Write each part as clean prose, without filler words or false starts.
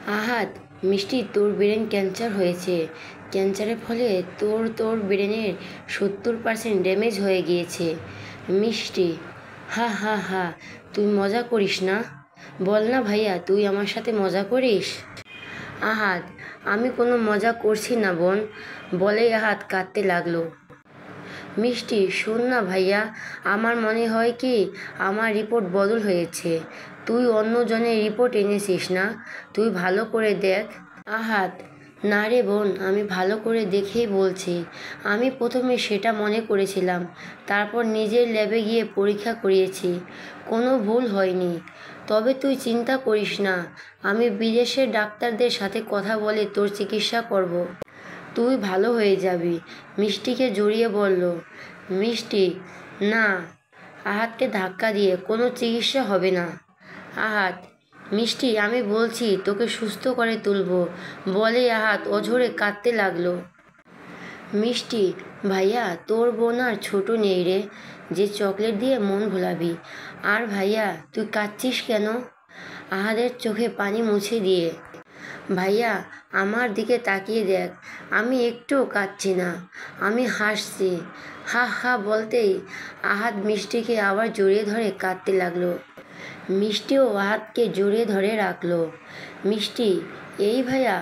আহাদ, মিষ্টি, তোর brain cancer হয়েছে। ক্যান্সারের ফলে তোর ব্রেনের 70% ড্যামেজ হয়ে গিয়েছে। মিষ্টি, হা হা হা, তুই মজা করিস না? বল না ভাইয়া, তুই আমার সাথে মজা করিস? আহাদ, আমি কোনো মজা করছি না বোন, বলেই আহাদ কাঁদতে লাগলো। মিষ্টি, শোন না ভাইয়া, আমার মনে হয় কি আমার রিপোর্ট বদল হয়েছে। তুই অন্যজনের রিপোর্ট এনেছিস না, তুই ভালো করে দেখ। আহাদ, না রে বোন, আমি ভালো করে দেখেই বলছি। আমি প্রথমে সেটা মনে করেছিলাম, তারপর নিজের ল্যাবে গিয়ে পরীক্ষা করিয়েছি, কোনো ভুল হয়নি। তবে তুই চিন্তা করিস না, আমি বিদেশের ডাক্তারদের সাথে কথা বলে তোর চিকিৎসা করব। তুই ভালো হয়ে যাবি, মিষ্টিকে জড়িয়ে বলল। মিষ্টি, না। আহাতকে ধাক্কা দিয়ে, কোনো চিকিৎসা হবে না। আহাত, মিষ্টি, আমি বলছি তোকে সুস্থ করে তুলব, বলে আহাত অঝরে কাঁদতে লাগলো। মিষ্টি, ভাইয়া, তোর বোন আর ছোট নেই রে, যে চকলেট দিয়ে মন ভোলাবি। আর ভাইয়া, তুই কাঁদছিস কেন? আহাদের চোখে পানি মুছে দিয়ে। ভাইয়া, আমার দিকে তাকিয়ে দেখ, আমি একটুও কাঁদছি না, আমি হাসছি। হা হা বলতেই আহাদ মিষ্টিকে আবার জড়িয়ে ধরে কাঁদতে লাগলো। মিষ্টিও আহাদকে জড়িয়ে ধরে রাখলো। মিষ্টি, এই ভাইয়া,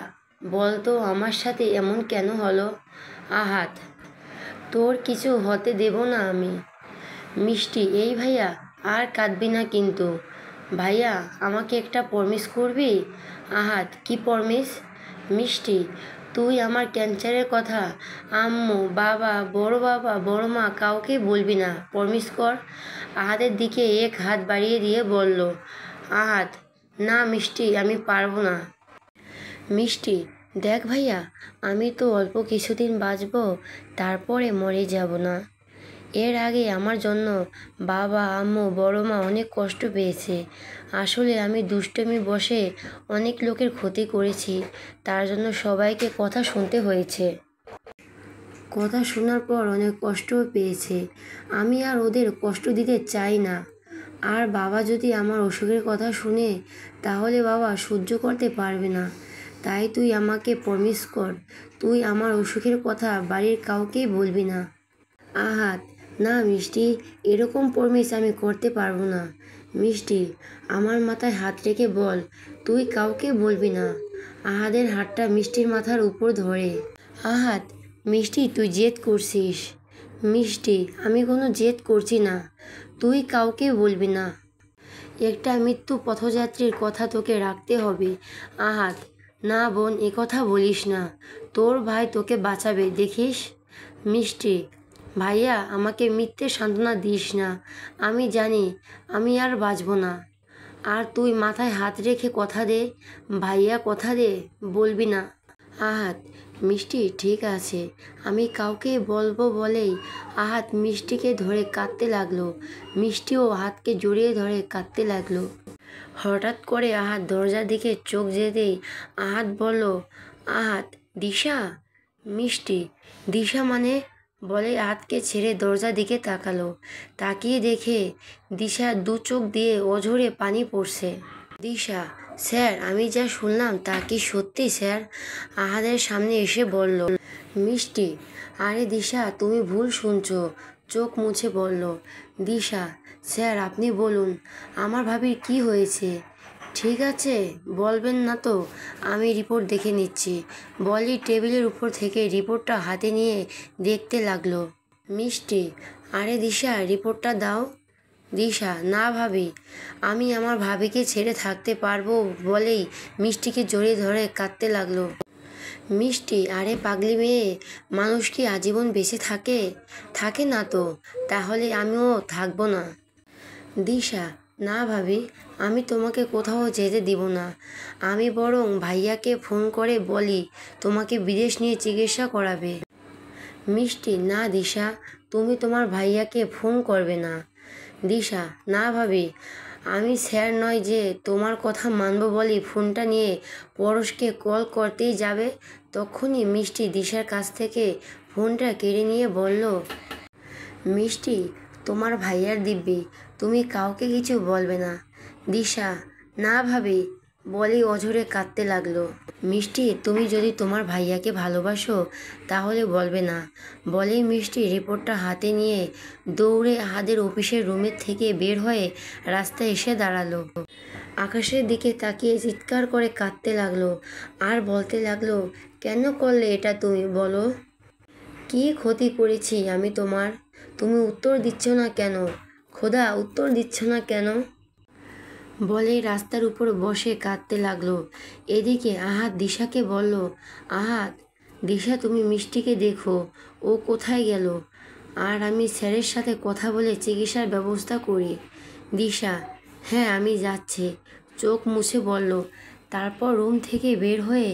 বলতো আমার সাথে এমন কেন হলো? আহাদ, তোর কিছু হতে দেব না আমি। মিষ্টি, এই ভাইয়া, আর কাঁদবি না কিন্তু। ভাইয়া, আমাকে একটা প্রমিস করবি? আহাদ, কি প্রমিস? মিষ্টি, তুই আমার ক্যান্সারের কথা আম্মু, বাবা, বড় মা কাউকে বলবি না, প্রমিস কর। আহাদের দিকে এক হাত বাড়িয়ে দিয়ে বলল। আহাদ, না মিষ্টি, আমি পারবো না। মিষ্টি, দেখ ভাইয়া, আমি তো অল্প কিছুদিন বাঁচব, তারপরে মরে যাব না? এর আগে আমার জন্য বাবা, আম্মু, বড় মা অনেক কষ্ট পেয়েছে। আসলে আমি দুষ্টুমি বসে অনেক লোকের ক্ষতি করেছি, তার জন্য সবাইকে কথা শুনতে হয়েছে। কথা শোনার পর অনেক কষ্টও পেয়েছে। আমি আর ওদের কষ্ট দিতে চাই না। আর বাবা যদি আমার অসুখের কথা শুনে, তাহলে বাবা সহ্য করতে পারবে না। তাই তুই আমাকে প্রমিস কর, তুই আমার অসুখের কথা বাড়ির কাউকেই বলবি না। আহাদ, না মিষ্টি, এরকম প্রমিস আমি করতে পারবো না। মিষ্টি, আমার মাথায় হাত রেখে বল, তুই কাউকে বলবি না। আহাদের হাতটা মিষ্টির মাথার উপর ধরে। আহাদ, মিষ্টি, তুই জেদ করছিস। মিষ্টি, আমি কোনো জেদ করছি না, তুই কাউকে বলবি না। একটা মৃত্যু পথযাত্রীর কথা তোকে রাখতে হবে। আহাদ, না বোন, এ কথা বলিস না, তোর ভাই তোকে বাঁচাবে, দেখিস। মিষ্টি, ভাইয়া, আমাকে মিথ্যে সান্ত্বনা দিস না, আমি জানি আমি আর বাঁচব না। আর তুই মাথায় হাত রেখে কথা দে, ভাইয়া, কথা দে, বলবি না। আহাদ, মিষ্টি, ঠিক আছে, আমি কাউকে বলবো বলেই আহাদ মিষ্টিকে ধরে কাঁদতে লাগলো। মিষ্টিও আহাদকে জড়িয়ে ধরে কাঁদতে লাগলো। হঠাৎ করে আহাদ দরজার দিকে চোখ যেতেই আহাদ বলল, আহাদ, দিশা। মিষ্টি, দিশা মানে? বলে আহাদকে ছেড়ে দরজার দিকে তাকালো। তাকিয়ে দেখে দিশার দু চোখ দিয়ে অঝরে পানি পড়ছে। দিশা, স্যার, আমি যা শুনলাম তা কি সত্যি স্যার? আহাদের সামনে এসে বলল। মিষ্টি, আরে দিশা, তুমি ভুল শুনছো, চোখ মুছে বলল। দিশা, স্যার, আপনি বলুন, আমার ভাবির কি হয়েছে? ঠিক আছে, বলবেন না তো, আমি রিপোর্ট দেখে নিচ্ছি, বলি টেবিলের উপর থেকে রিপোর্টটা হাতে নিয়ে দেখতে লাগলো। মিষ্টি, আরে দিশা, রিপোর্টটা দাও। দিশা, না ভাবি, আমি আমার ভাবিকে ছেড়ে থাকতে পারবো বলেই মিষ্টিকে জড়িয়ে ধরে কাঁদতে লাগলো। মিষ্টি, আরে পাগলি মেয়ে, মানুষ কি আজীবন বেঁচে থাকে? থাকে না তো, তাহলে আমিও থাকবো না। দিশা, না ভাবি, আমি তোমাকে কোথাও যেতে দিব না, আমি বরং ভাইয়াকে ফোন করে বলি তোমাকে বিদেশ নিয়ে চিকিৎসা করাবে। মিষ্টি, না দিশা, তুমি তোমার ভাইয়াকে ফোন করবে না। দিশা, না ভাবি, আমি স্যার নয় যে তোমার কথা মানব বলে ফোনটা নিয়ে পরশকে কল করতেই যাবে, তখনই মিষ্টি দিশার কাছ থেকে ফোনটা কেড়ে নিয়ে বলল। মিষ্টি, তোমার ভাইয়ার দিব্যি, তুমি কাউকে কিছু বলবে না। দিশা, না ভাবি, বলেই অঝরে কাঁদতে লাগলো। মিষ্টি, তুমি যদি তোমার ভাইয়াকে ভালোবাসো তাহলে বলবে না। বলেই মিষ্টি রিপোর্টটা হাতে নিয়ে দৌড়ে আহাদের অফিসের রুমের থেকে বের হয়ে রাস্তায় এসে দাঁড়ালো। আকাশের দিকে তাকিয়ে চিৎকার করে কাঁদতে লাগলো আর বলতে লাগলো, কেন করলে এটা তুমি বলো? কী ক্ষতি করেছি আমি তোমার? তুমি উত্তর দিচ্ছ না কেন? খোদা, উত্তর দিচ্ছ না কেন? বলে রাস্তার উপর বসে কাঁদতে লাগলো। এদিকে আহাদ দিশাকে বলল, আহাদ, দিশা তুমি মিষ্টিকে দেখো, ও কোথায় গেল, আর আমি স্যারের সাথে কথা বলে চিকিৎসার ব্যবস্থা করি। দিশা, হ্যাঁ আমি যাচ্ছি, চোখ মুছে বলল। তারপর রুম থেকে বের হয়ে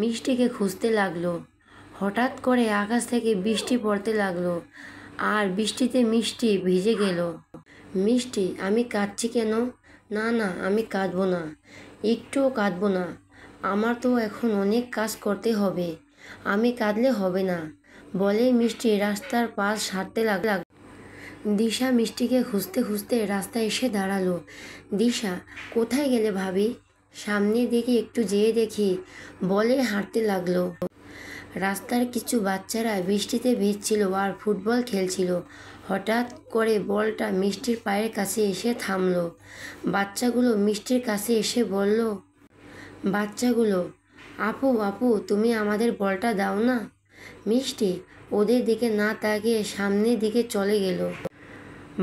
মিষ্টিকে খুঁজতে লাগলো। হঠাৎ করে আকাশ থেকে বৃষ্টি পড়তে লাগলো আর বৃষ্টিতে মিষ্টি ভিজে গেল। মিষ্টি, আমি কাঁদছি কেন? না না, আমি কাঁদবো না, একটুও কাঁদবো না। আমার তো এখন অনেক কাজ করতে হবে, আমি কাঁদলে হবে না। বলে মিষ্টি রাস্তার পাশ হাঁটতে লাগল। দিশা মিষ্টিকে খুঁজতে খুঁজতে রাস্তায় এসে দাঁড়ালো। দিশা, কোথায় গেলে ভাবি? সামনের দিকে একটু যেয়ে দেখি, বলে হাঁটতে লাগলো। রাস্তার কিছু বাচ্চারা বৃষ্টিতে ভিজছিল আর ফুটবল খেলছিল। হঠাৎ করে বলটা মিষ্টির পায়ের কাছে এসে থামলো। বাচ্চাগুলো মিষ্টির কাছে এসে বলল, বাচ্চাগুলো, আপু আপু, তুমি আমাদের বলটা দাও না। মিষ্টি ওদের দিকে না তাকিয়ে সামনের দিকে চলে গেল।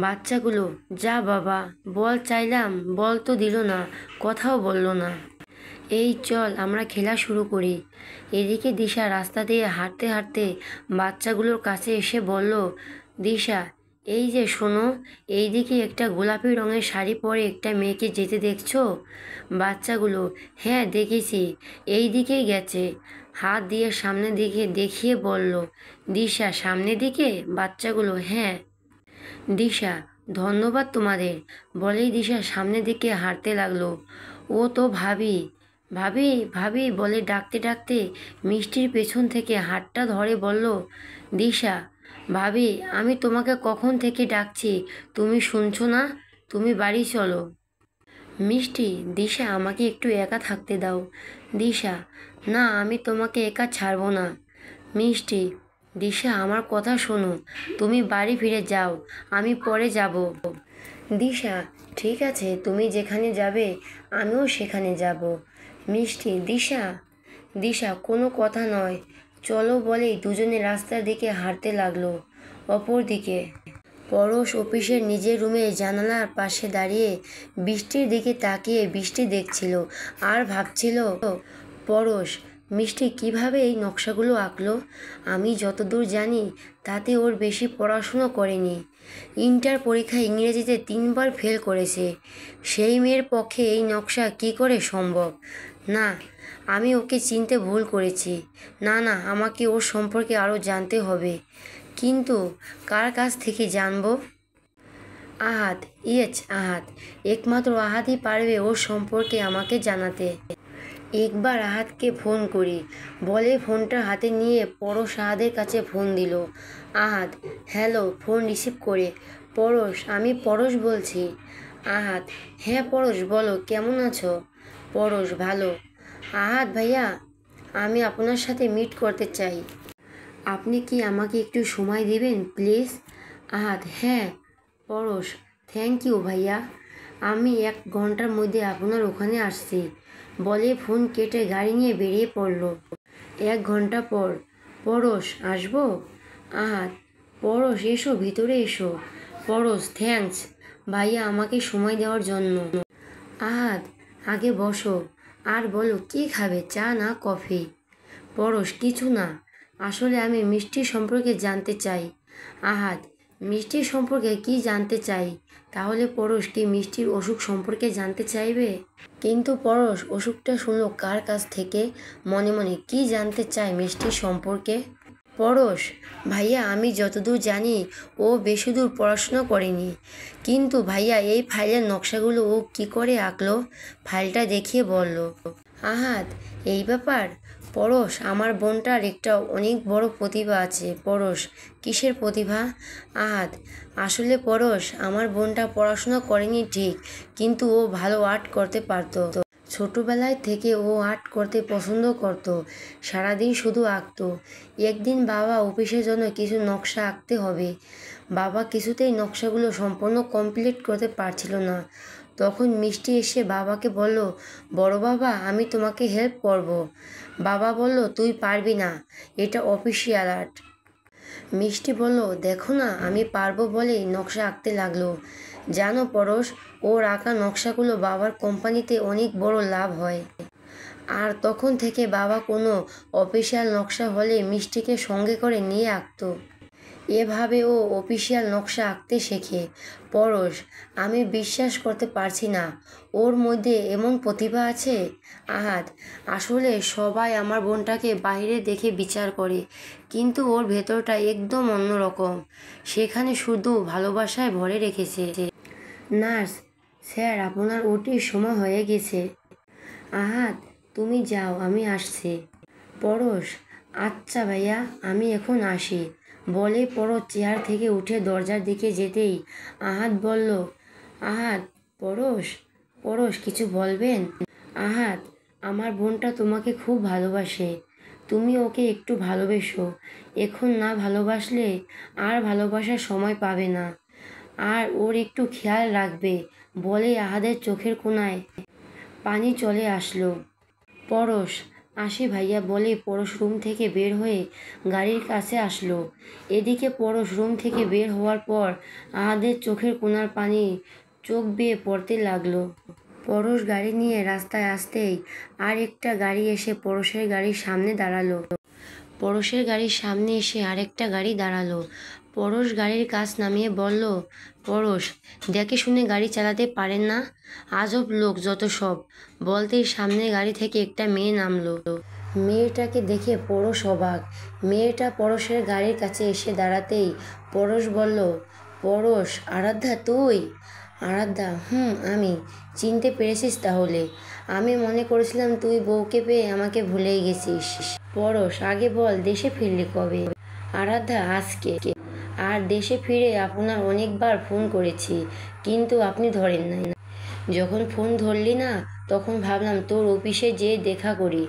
বাচ্চাগুলো, যা বাবা, বল চাইলাম, বল তো দিল না, কথাও বলল না। এই চল আমরা খেলা শুরু করি। এদিকে দিশা রাস্তা দিয়ে হাঁটতে হাঁটতে বাচ্চাগুলোর কাছে এসে বলল, দিশা, এই যে শোনো, এইদিকে একটা গোলাপি রঙের শাড়ি পরে একটা মেয়েকে যেতে দেখছো? বাচ্চাগুলো, হ্যাঁ দেখেছি, এই দিকেই গেছে। হাত দিয়ে সামনের দিকে দেখিয়ে বলল দিশা, সামনের দিকে? বাচ্চাগুলো, হ্যাঁ। দিশা, ধন্যবাদ তোমাদের। বলেই দিশা সামনের দিকে হাঁটতে লাগলো। ও তো ভাবি, ভাবি ভাবি বলে ডাকতে ডাকতে মিষ্টির পেছন থেকে হাতটা ধরে বলল, দিশা, ভাবি, আমি তোমাকে কখন থেকে ডাকছি, তুমি শুনছো না? তুমি বাড়ি চলো। মিষ্টি, দিশা, আমাকে একটু একা থাকতে দাও। দিশা, না, আমি তোমাকে একা ছাড়বো না। মিষ্টি, দিশা, আমার কথা শোনো, তুমি বাড়ি ফিরে যাও, আমি পরে যাব। দিশা, ঠিক আছে, তুমি যেখানে যাবে আমিও সেখানে যাব। মিষ্টি, দিশা, দিশা, কোনো কথা নয়, চলো বলেই দুজনে রাস্তার দিকে হাঁটতে লাগলো। অপরদিকে পরশ অফিসের নিজের রুমে জানালার পাশে দাঁড়িয়ে বৃষ্টির দিকে তাকিয়ে বৃষ্টি দেখছিল আর ভাবছিল, পরশ, মিষ্টি কিভাবে এই নকশাগুলো আঁকলো? আমি যতদূর জানি তাতে ওর বেশি পড়াশুনো করেনি। ইন্টার পরীক্ষায় ইংরেজিতে 3বার ফেল করেছে। সেই মেয়ের পক্ষে এই নকশা কি করে সম্ভব? না, আমি ওকে চিনতে ভুল করেছি। না না, আমাকে ওর সম্পর্কে আরও জানতে হবে। কিন্তু কার কাছ থেকে জানবো? আহাদ, ইয়েস আহাদ, একমাত্র আহাদই পারবে ওর সম্পর্কে আমাকে জানাতে। একবার আহাদকে ফোন করি, বলে ফোনটা হাতে নিয়ে পরশ আহাদের কাছে ফোন দিল। আহাদ, হ্যালো। ফোন রিসিভ করে, পরশ, আমি পরশ বলছি। আহাদ, হ্যাঁ পরশ বলো, কেমন আছো? পরশ, ভালো। আহাদ ভাইয়া, আমি আপনার সাথে মিট করতে চাই। আপনি কি আমাকে একটু সময় দেবেন প্লিজ? আহাদ, হ্যাঁ। পরশ, থ্যাংক ইউ ভাইয়া, আমি 1 ঘন্টার মধ্যে আপনার ওখানে আসছি। বলে ফোন কেটে গাড়ি নিয়ে বেরিয়ে পড়ল। 1 ঘন্টা পর, পরশ, আসবো? আহাদ, পরশ, এসো, ভিতরে এসো। পরশ, থ্যাঙ্কস ভাইয়া আমাকে সময় দেওয়ার জন্য। আহাদ, আগে বসো আর বলো কি খাবে, চা না কফি? পরশ, কিছু না, আসলে আমি মিষ্টি সম্পর্কে জানতে চাই। আহাদ, মিষ্টি সম্পর্কে কি জানতে চাই? তাহলে পরশ কি মিষ্টির অসুখ সম্পর্কে জানতে চাইবে? কিন্তু পরশ অসুখটা শুনলো কার কাছ থেকে? মনে মনে কি জানতে চায় মিষ্টির সম্পর্কে? পরশ, ভাইয়া আমি যতদূর জানি ও বেশি দূর পড়াশোনা করেনি। কিন্তু ভাইয়া এই ফাইলের নকশাগুলো ও কি করে আঁকলো? ফাইলটা দেখিয়ে বলল। আহাদ, এই ব্যাপার? পরশ, আমার বোনটার একটা অনেক বড় প্রতিভা আছে। পরশ, কিসের প্রতিভা? আহাদ, আসলে পরশ, আমার বোনটা পড়াশোনা করেনি ঠিক, কিন্তু ও ভালো আর্ট করতে পারতো। ছোটবেলায় থেকে ও আর্ট করতে পছন্দ করত, সারাদিন শুধু আঁকতো। একদিন বাবা অফিসের জন্য কিছু নকশা আঁকতে হবে। বাবা কিছুতেই নকশাগুলো সম্পূর্ণ কমপ্লিট করতে পারছিল না। তখন মিষ্টি এসে বাবাকে বলল, বড় বাবা, আমি তোমাকে হেল্প করব। বাবা বলল, তুই পারবি না, এটা অফিসিয়াল আর্ট। মিষ্টি বলল, দেখো না, আমি পারবো বলেই নকশা আঁকতে লাগলো। জানো পরশ, ওর আঁকা নকশাগুলো বাবার কোম্পানিতে অনেক বড় লাভ হয়। আর তখন থেকে বাবা কোনো অফিসিয়াল নকশা হলে মিষ্টিকে সঙ্গে করে নিয়ে আঁকতো। এভাবে ও অফিসিয়াল নকশা আঁকতে শেখে। পরশ, আমি বিশ্বাস করতে পারছি না ওর মধ্যে এমন প্রতিভা আছে। আহাদ, আসলে সবাই আমার বোনটাকে বাইরে দেখে বিচার করে, কিন্তু ওর ভেতরটা একদম অন্যরকম। সেখানে শুধু ভালোবাসায় ভরে রেখেছে। নার্স, স্যার, আপনার ওটির সময় হয়ে গেছে। আহাদ, তুমি যাও, আমি আসছি। পরশ, আচ্ছা ভাইয়া, আমি এখন আসি। বলে পরশ চেয়ার থেকে উঠে দরজার দিকে যেতেই আহাদ বলল, আহাদ, পরশ, পরশ কিছু বলবেন? আহাদ, আমার বোনটা তোমাকে খুব ভালোবাসে, তুমি ওকে একটু ভালোবেসো। এখন না ভালোবাসলে আর ভালোবাসার সময় পাবে না। আর ওর একটু খেয়াল রাখবে। বলে আহাদের চোখের কোণায় পানি চলে আসলো। পরশ, আসি ভাইয়া বলে পরশ রুম থেকে বের হয়ে গাড়ির কাছে আসলো। এদিকে পরশ রুম থেকে বের হওয়ার পর আহাদের চোখের কোণার পানি চোখ বেয়ে পড়তে লাগলো। পরশ গাড়ি নিয়ে রাস্তায় আসতেই আর একটা গাড়ি এসে পরশের গাড়ির সামনে দাঁড়ালো। পরশের গাড়ির সামনে এসে আরেকটা গাড়ি দাঁড়ালো। পরশ গাড়ির কাছ নামিয়ে বলল, পরশ, দেখে শুনে গাড়ি চালাতে পারেন না, আজব লোক যত সব। বলতেই সামনে গাড়ি থেকে একটা মেয়ে নামলো। মেয়েটাকে দেখে পরশ অবাক। মেয়েটা পরশের গাড়ির কাছে এসে দাঁড়াতেই পরশ বলল, পরশ, আরাধ্যা তুই? আরাধ্যা, আমি। চিনতে পেরেছিস তাহলে? আমি মনে করেছিলাম তুই বউকে পেয়ে আমাকে ভুলেই গেছিস। পরশ, আগে বল, দেশে ফিরলি কবে? আরাধ্যা, আজকে। আর দেশে ফিরে আপনার অনেকবার ফোন করেছি, কিন্তু আপনি ধরেন নাই। যখন ফোন ধরলি না, তখন ভাবলাম তোর অফিসে যেয়ে দেখা করি,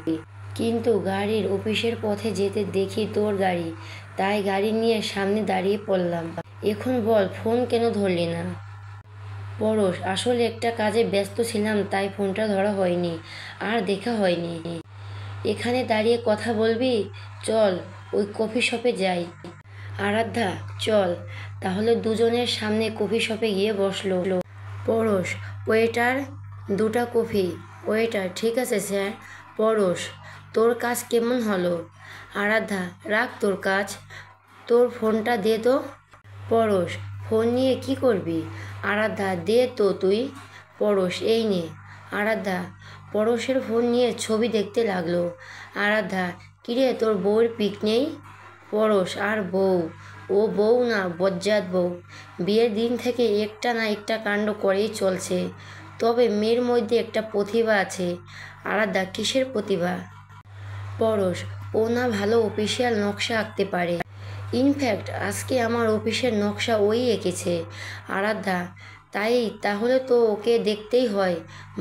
কিন্তু গাড়ির অফিসের পথে যেতে দেখি তোর গাড়ি, তাই গাড়ি নিয়ে সামনে দাঁড়িয়ে পড়লাম। এখন বল, ফোন কেন ধরলি না? পরশ, আসলে একটা কাজে ব্যস্ত ছিলাম, তাই ফোনটা ধরা হয়নি, আর দেখা হয়নি। এখানে দাঁড়িয়ে কথা বলবি? চল ওই কফি শপে যাই। আরাধ্যা, চল। তাহলে দুজনের সামনে কফি শপে গিয়ে বসলো। পরশ, ওয়েটার, 2টা কফি। ওয়েটার, ঠিক আছে স্যার। পরশ, তোর কাজ কেমন হলো? আরাধ্যা, রাখ তোর কাজ, তোর ফোনটা দে তো। পরশ, ফোন নিয়ে কি করবি? আরাধ্যা, দে তো তুই। পরশ, এই নে। আরাধ্যা পরশের ফোন নিয়ে ছবি দেখতে লাগলো। আরাধ্যা, কিরে, তোর বউয়ের পিক নেই? পরশ, আর বউ? ও বউ না, বজ্জাত বউ। বিয়ের দিন থেকে একটা না একটা কাণ্ড করেই চলছে। তবে মেয়ের মধ্যে একটা প্রতিভা আছে। আরাধ্যা, কিসের প্রতিভা? পরশ, ও না ভালো অফিসিয়াল নকশা আঁকতে পারে। ইনফ্যাক্ট আজকে আমার অফিসের নকশা ওই এঁকেছে। আরাধ্যা, তাই? তাহলে তো ওকে দেখতেই হয়।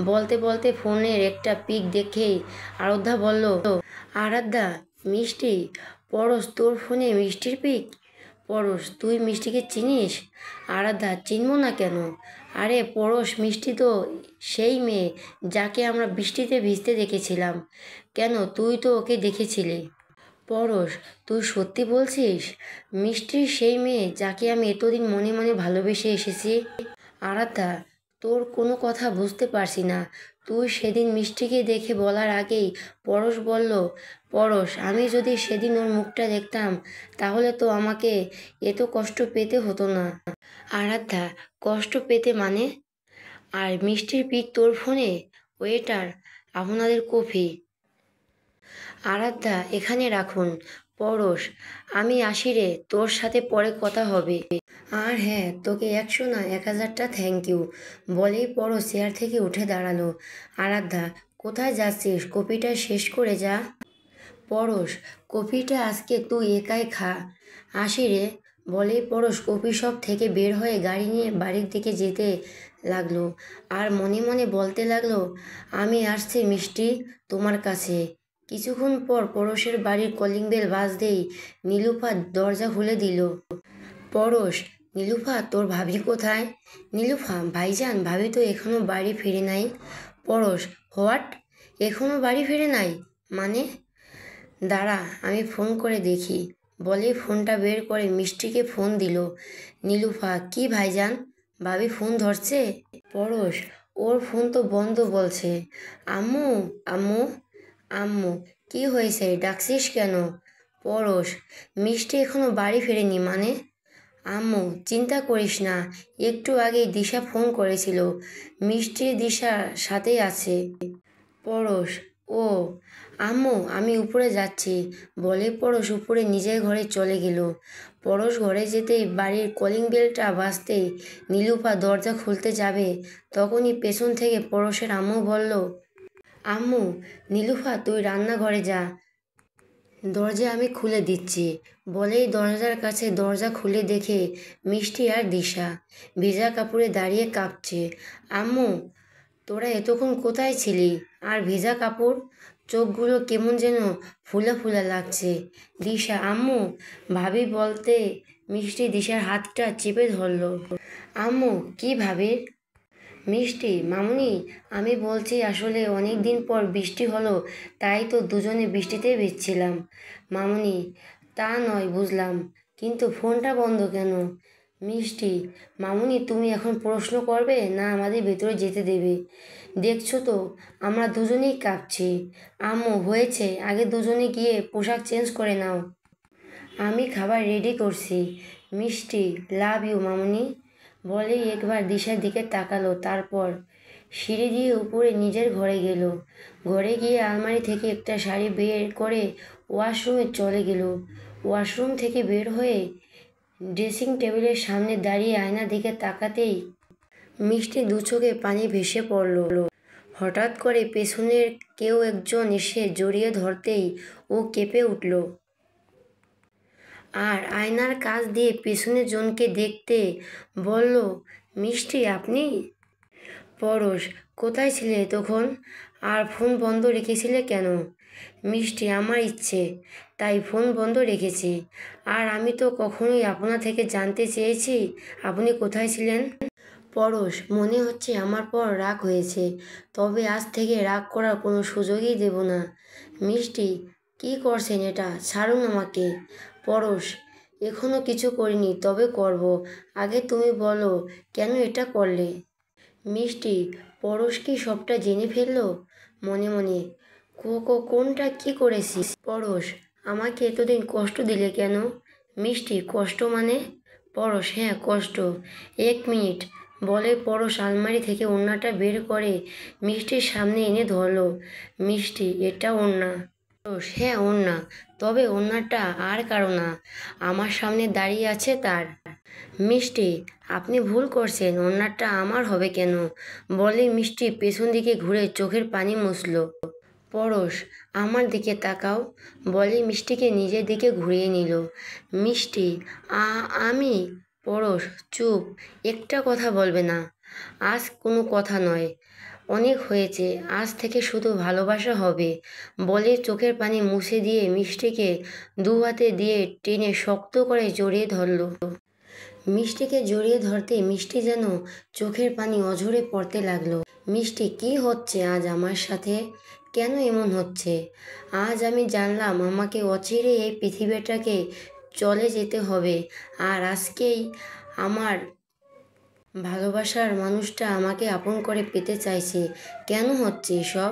বলতে বলতে ফোনের একটা পিক দেখেই আরাধ্যা বলল, আরাধ্যা, মিষ্টি। পরশ, তোর ফোনে মিষ্টির পিক? পরশ, তুই মিষ্টিকে চিনিস? আরাধ্যা, চিনব না কেন? আরে পরশ, মিষ্টি তো সেই মেয়ে যাকে আমরা বৃষ্টিতে ভিজতে দেখেছিলাম। কেন, তুই তো ওকে দেখেছিলি? পরশ, তুই সত্যি বলছিস? মিষ্টির সেই মেয়ে যাকে আমি এতদিন মনে মনে ভালোবেসে এসেছি? আরাধ্যা, তোর কোনো কথা বুঝতে পারছি না। তুই সেদিন মিষ্টিকে দেখে বলার আগেই পরশ বলল, পরশ, আমি যদি সেদিন ওর মুখটা দেখতাম, তাহলে তো আমাকে এত কষ্ট পেতে হতো না। আরাধ্যা, কষ্ট পেতে মানে? আর মিষ্টির পিক তোর ফোনে? ওয়েটার, আপনাদের কফি। আরাধ্যা, এখানে রাখুন। পরশ, আমি আসি রে, তোর সাথে পরে কথা হবে। আর হ্যাঁ, তোকে 100 না 1000টা থ্যাংক ইউ। বলেই পরশ চেয়ার থেকে উঠে দাঁড়ালো। আরাধ্যা, কোথায় যাচ্ছিস? কফিটা শেষ করে যা। পরশ, কফিটা আজকে তুই একাই খা। আসি রে। বলেই পরশ কফি শপ থেকে বের হয়ে গাড়ি নিয়ে বাড়ির দিকে যেতে লাগলো আর মনে মনে বলতে লাগলো, আমি আসছি মিষ্টি তোমার কাছে। কিছুক্ষণ পর পরশের বাড়ির কলিং বেল বাজতেই নীলুফা দরজা খুলে দিল। পরশ, নীলুফা তোর ভাবি কোথায়? নীলুফা, ভাইজান ভাবি তো এখনো বাড়ি ফিরে নাই। পরশ, হোয়াট, এখনো বাড়ি ফিরে নাই মানে? দাঁড়া আমি ফোন করে দেখি, বলে ফোনটা বের করে মিষ্টিকে ফোন দিল। নীলুফা, কি ভাইজান, ভাবি ফোন ধরছে? পরশ, ওর ফোন তো বন্ধ বলছে। আম্মু, আম্মু, আম্মু, কি হয়েছে, ডাকছিস কেন? পরশ, মিষ্টি এখনো বাড়ি ফেরেনি মানে? আম্মু, চিন্তা করিস না, একটু আগেই দিশা ফোন করেছিল, মিষ্টি দিশার সাথেই আছে। পরশ, ও আম্মু আমি উপরে যাচ্ছি, বলে পরশ উপরে নিজের ঘরে চলে গেল। পরশ ঘরে যেতেই বাড়ির কলিং বেলটা বাজতেই নীলুফা দরজা খুলতে যাবে, তখনই পেছন থেকে পরশের আম্মু বলল, আম্মু, নীলুফা তুই রান্নাঘরে যা, দরজা আমি খুলে দিচ্ছি। বলেই দরজার কাছে দরজা খুলে দেখে মিষ্টি আর দিশা ভেজা কাপড়ে দাঁড়িয়ে কাঁপছে। আম্মু, তোরা এতক্ষণ কোথায় ছিলি? আর ভেজা কাপড়, চোখগুলো কেমন যেন ফুলা ফুলা লাগছে। দিশা, আম্মু, ভাবি বলতে মিষ্টি দিশার হাতটা চেপে ধরল। আম্মু, কি ভাবির? মিষ্টি, মামুনি, আমি বলছি আসলে অনেক দিন পর বৃষ্টি হলো, তাই তো দুজনে বৃষ্টিতে ভিজছিলাম। মামুনি, তা নয় বুঝলাম, কিন্তু ফোনটা বন্ধ কেন? মিষ্টি, মামুনি তুমি এখন প্রশ্ন করবে না আমাদের ভেতরে যেতে দেবে? দেখছো তো আমরা দুজনেই কাঁপছি। আম্মু, হয়েছে, আগে দুজনে গিয়ে পোশাক চেঞ্জ করে নাও, আমি খাবার রেডি করছি। মিষ্টি, লাভ ইউ মামুনি, বলেই একবার দিশার দিকে তাকালো, তারপর সিঁড়ি দিয়ে উপরে নিজের ঘরে গেল। ঘরে গিয়ে আলমারি থেকে একটা শাড়ি বের করে ওয়াশরুমে চলে গেল। ওয়াশরুম থেকে বের হয়ে ড্রেসিং টেবিলের সামনে দাঁড়িয়ে আয়নার দিকে তাকাতেই মিষ্টি দু চোখে পানি ভেসে পড়ল। হঠাৎ করে পেছনের কেউ একজন এসে জড়িয়ে ধরতেই ও কেঁপে উঠল আর আয়নার কাছ দিয়ে পেছনের জনকে দেখতে বলল, মিষ্টি আপনি? পরশ, কোথায় ছিলে তখন? আর ফোন বন্ধ রেখেছিলে কেন? মিষ্টি, আমার ইচ্ছে, তাই ফোন বন্ধ রেখেছি। আর আমি তো কখনোই আপনা থেকে জানতে চেয়েছি আপনি কোথায় ছিলেন। পরশ, মনে হচ্ছে আমার পর রাগ হয়েছে, তবে আজ থেকে রাগ করার কোনো সুযোগই দেব না। মিষ্টি, কি করছেন এটা, ছাড়ুন আমাকে। পরশ, এখনো কিছু করিনি, তবে করব, আগে তুমি বলো কেন এটা করলে। মিষ্টি, পরশ কি সবটা জেনে ফেললো? মনে মনে, কোনটা কি করেছিস? পরশ, আমাকে এতদিন কষ্ট দিলে কেন? মিষ্টি, কষ্ট মানে? পরশ, হ্যাঁ কষ্ট। এক মিনিট, বলে পরশ আলমারি থেকে ওড়নাটা বের করে মিষ্টির সামনে এনে ধরলো। মিষ্টি, এটা ওড়না? পরশ, হ্যাঁ ওড়না, তবে ওড়নাটা আর কারো না, আমার সামনে দাঁড়িয়ে আছে তার। মিষ্টি, আপনি ভুল করছেন, ওড়নাটা আমার হবে কেন? বলে মিষ্টি পেছন দিকে ঘুরে চোখের পানি মুছল। পরশ, আমার দিকে তাকাও, বলে মিষ্টিকে নিজের দিকে ঘুরিয়ে নিল। মিষ্টি, আমি? পরশ, চুপ, একটা কথা বলবে না। আজ কোনো কথা নয়, অনেক হয়েছে, আজ থেকে শুধু ভালোবাসা হবে। বলে চোখের পানি মুছে দিয়ে মিষ্টিকে দু হাতে দিয়ে টেনে শক্ত করে জড়িয়ে ধরল। মিষ্টিকে জড়িয়ে ধরতে মিষ্টি যেন চোখের পানি অঝরে পড়তে লাগলো। মিষ্টি, কি হচ্ছে আজ আমার সাথে? কেন এমন হচ্ছে? আজ আমি জানলাম আমাকে অচিরে এই পৃথিবীটাকে চলে যেতে হবে, আর আজকেই আমার ভালোবাসার মানুষটা আমাকে আপন করে পেতে চাইছে। কেন হচ্ছে এসব?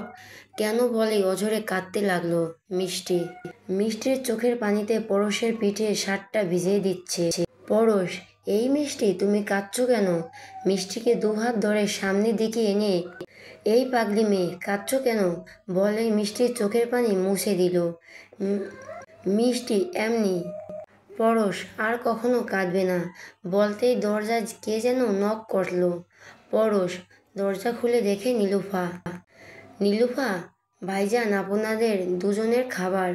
কেন? বলে অঝরে কাঁদতে লাগলো মিষ্টি। মিষ্টির চোখের পানিতে পরশের পিঠে শার্টটা ভিজিয়ে দিচ্ছে। পরশ, এই মিষ্টি তুমি কাঁদছো কেন? মিষ্টিকে দুহাত ধরে সামনের দিকে এনে, এই পাগলি মেয়ে কাঁদছো কেন? বলে মিষ্টির চোখের পানি মুছে দিল। মিষ্টি, এমনি। পরশ, আর কখনো কাঁদবে না, বলতেই দরজা কে যেন নক করলো। পরশ দরজা খুলে দেখে নীলুফা। নীলুফা, ভাইজান আপনাদের দুজনের খাবার।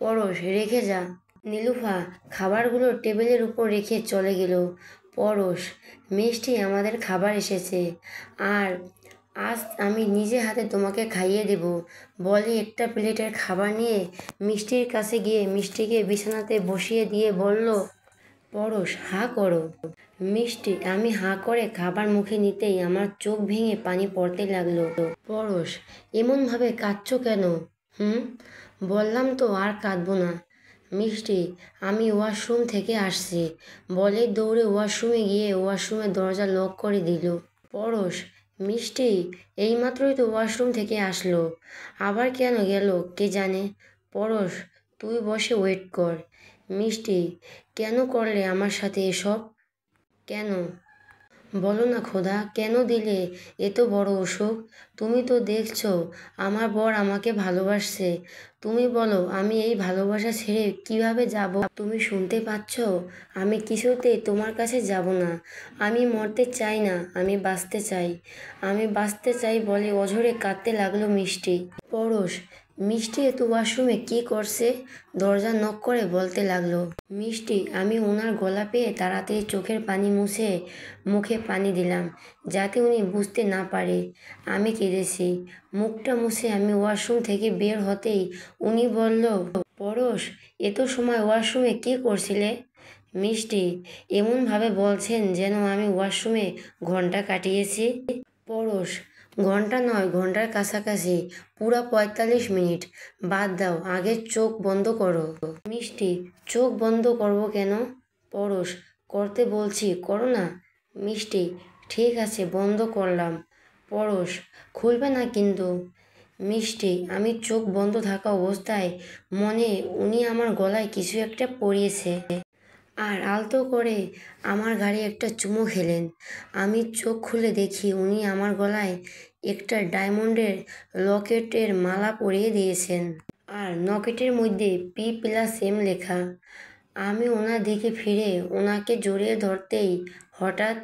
পরশ, রেখে যা। নীলুফা খাবারগুলো টেবিলের উপর রেখে চলে গেল। পরশ, মিষ্টি, আমাদের খাবার এসেছে, আর আজ আমি নিজে হাতে তোমাকে খাইয়ে দেব। বলে একটা প্লেটের খাবার নিয়ে মিষ্টির কাছে গিয়ে মিষ্টিকে বিছানাতে বসিয়ে দিয়ে বলল, পরশ, হাঁ করো। মিষ্টি, আমি হাঁ করে খাবার মুখে নিতেই আমার চোখ ভেঙে পানি পড়তে লাগলো। পরশ, এমনভাবে কাঁদছো কেন? হুম, বললাম তো আর কাঁদবো না। মিষ্টি, আমি ওয়াশরুম থেকে আসছি, বলে দৌড়ে ওয়াশরুমে গিয়ে ওয়াশরুমের দরজা লক করে দিল। পরশ, মিষ্টি, এইমাত্রই তো ওয়াশরুম থেকে আসলো, আবার কেন গেল কে জানে। পরশ, তুই বসে ওয়েট কর। মিষ্টি, কেন করলে আমার সাথে এসব? কেন বলো না খোদা, কেন দিলে এত বড় অসুখ? তুমি তো দেখছো আমার বর আমাকে ভালোবাসছে। তুমি বলো আমি এই ভালোবাসা ছেড়ে কিভাবে যাব? তুমি শুনতে পাচ্ছ? আমি কিছুতেই তোমার কাছে যাব না। আমি মরতে চাই না, আমি বাঁচতে চাই। আমি বাঁচতে চাই বলে অঝরে কাঁদতে লাগলো মিষ্টি। পরশ, মিষ্টি এত ওয়াশরুমে কী করছে? দরজা নক করে বলতে লাগলো। মিষ্টি, আমি ওনার গলা পেয়ে তাড়াতাড়ি চোখের পানি মুছে মুখে পানি দিলাম, যাতে উনি বুঝতে না পারে আমি কেঁদেছি। মুখটা মুছে আমি ওয়াশরুম থেকে বের হতেই উনি বলল, পরশ, এত সময় ওয়াশরুমে কী করছিলে? মিষ্টি, এমনভাবে বলছেন যেন আমি ওয়াশরুমে ঘন্টা কাটিয়েছি। পরশ, ঘন্টা নয়, ঘন্টার কাছাকাছি, পুরা ৪৫ মিনিট। বাদ দাও, আগে চোখ বন্ধ করো। মিষ্টি, চোখ বন্ধ করব কেন? পরশ, করতে বলছি, করো না। মিষ্টি, ঠিক আছে, বন্ধ করলাম। পরশ, খুলবে না কিন্তু। মিষ্টি, আমি চোখ বন্ধ থাকা অবস্থায় মনে উনি আমার গলায় কিছু একটা পরিয়েছে, আর আলতো করে আমার ঘাড়ে একটা চুমু খেলেন। আমি চোখ খুলে দেখি উনি আমার গলায় একটা ডায়মন্ডের লকেটের মালা পরিয়ে দিয়েছেন, আর লকেটের মধ্যে P+M লেখা। আমি ওনার দিকে ফিরে ওনাকে জড়িয়ে ধরতেই হঠাৎ